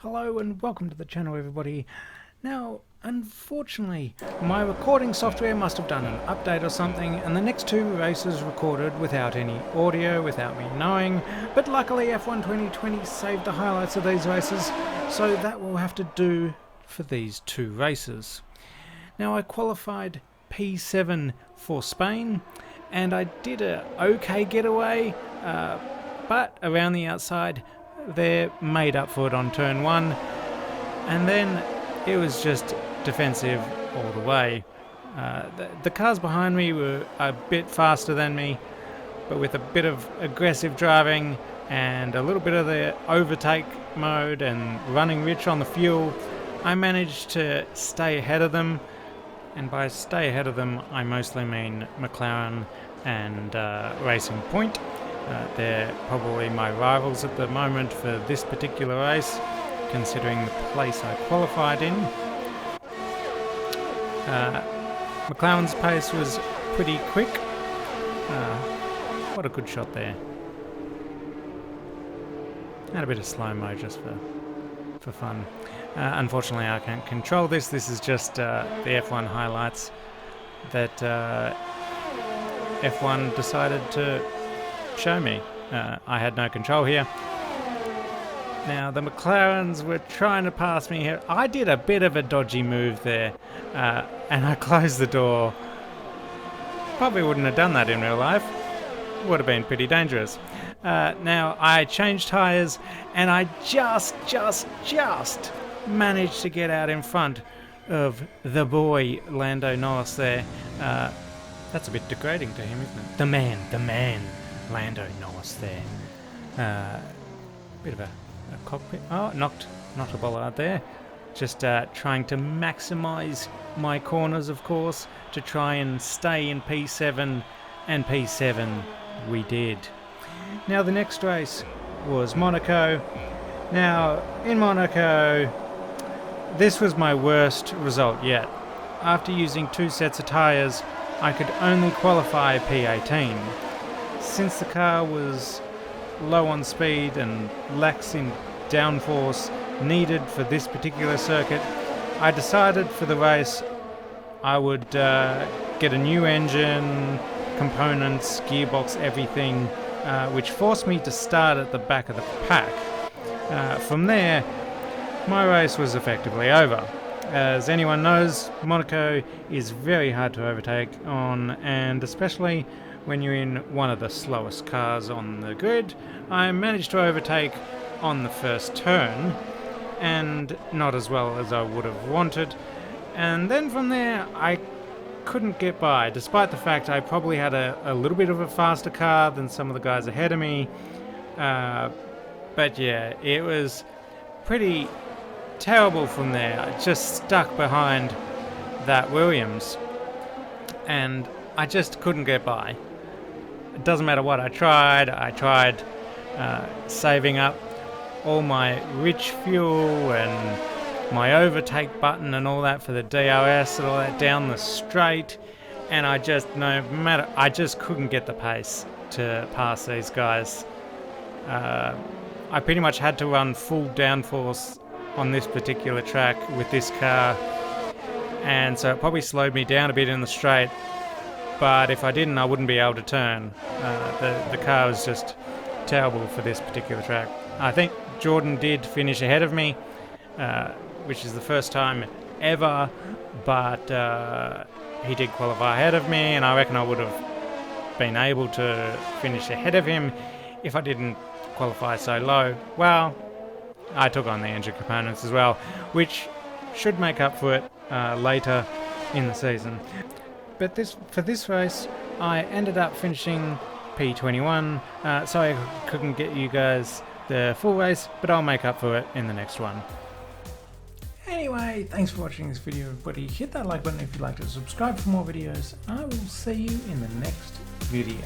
Hello and welcome to the channel, everybody. Now, unfortunately, my recording software must have done an update or something, and the next two races recorded without any audio, without me knowing, but luckily F1 2020 saved the highlights of these races, so that will have to do for these two races. Now, I qualified P7 for Spain, and I did a okay getaway, but around the outside they made up for it on turn one, and then it was just defensive all the way. The cars behind me were a bit faster than me, but with a bit of aggressive driving and a little bit of the overtake mode and running rich on the fuel, I managed to stay ahead of them. And by stay ahead of them, I mostly mean McLaren and Racing Point. They're probably my rivals at the moment for this particular race, considering the place I qualified in. McLaren's pace was pretty quick. What a good shot there. And a bit of slow-mo just for fun. Unfortunately, I can't control this. This is just the F1 highlights that F1 decided to show me. I had no control here. Now, the McLarens were trying to pass me here. I did a bit of a dodgy move there, and I closed the door. Probably wouldn't have done that in real life. Would have been pretty dangerous. Now, I changed tyres, and I just managed to get out in front of the boy Lando Norris there. That's a bit degrading to him, isn't it? The man, Lando Norris there. Bit of a cockpit. Oh, knocked a bollard there. Just trying to maximise my corners, of course, to try and stay in P7, and P7 we did. Now, the next race was Monaco. Now, in Monaco, this was my worst result yet. After using two sets of tyres, I could only qualify P18. Since the car was low on speed and lacks in downforce needed for this particular circuit, I decided for the race I would get a new engine, components, gearbox, everything, which forced me to start at the back of the pack. From there, my race was effectively over. As anyone knows, Monaco is very hard to overtake on, and especially when you're in one of the slowest cars on the grid. I managed to overtake on the first turn, and not as well as I would have wanted. And then from there, I couldn't get by, despite the fact I probably had a little bit of a faster car than some of the guys ahead of me. But yeah, it was pretty terrible from there. I just stuck behind that Williams, and I just couldn't get by. It doesn't matter what I tried. I tried saving up all my rich fuel and my overtake button and all that for the DRS and all that down the straight, and I just couldn't get the pace to pass these guys. I pretty much had to run full downforce on this particular track with this car, and so it probably slowed me down a bit in the straight, but if I didn't, I wouldn't be able to turn. The car was just terrible for this particular track. I think Jordan did finish ahead of me, which is the first time ever, but he did qualify ahead of me, and I reckon I would have been able to finish ahead of him if I didn't qualify so low. Well, I took on the engine components as well, which should make up for it later in the season. But for this race, I ended up finishing P21, so I couldn't get you guys the full race, but I'll make up for it in the next one. Anyway, thanks for watching this video, everybody. Hit that like button if you'd like to subscribe for more videos. I will see you in the next video.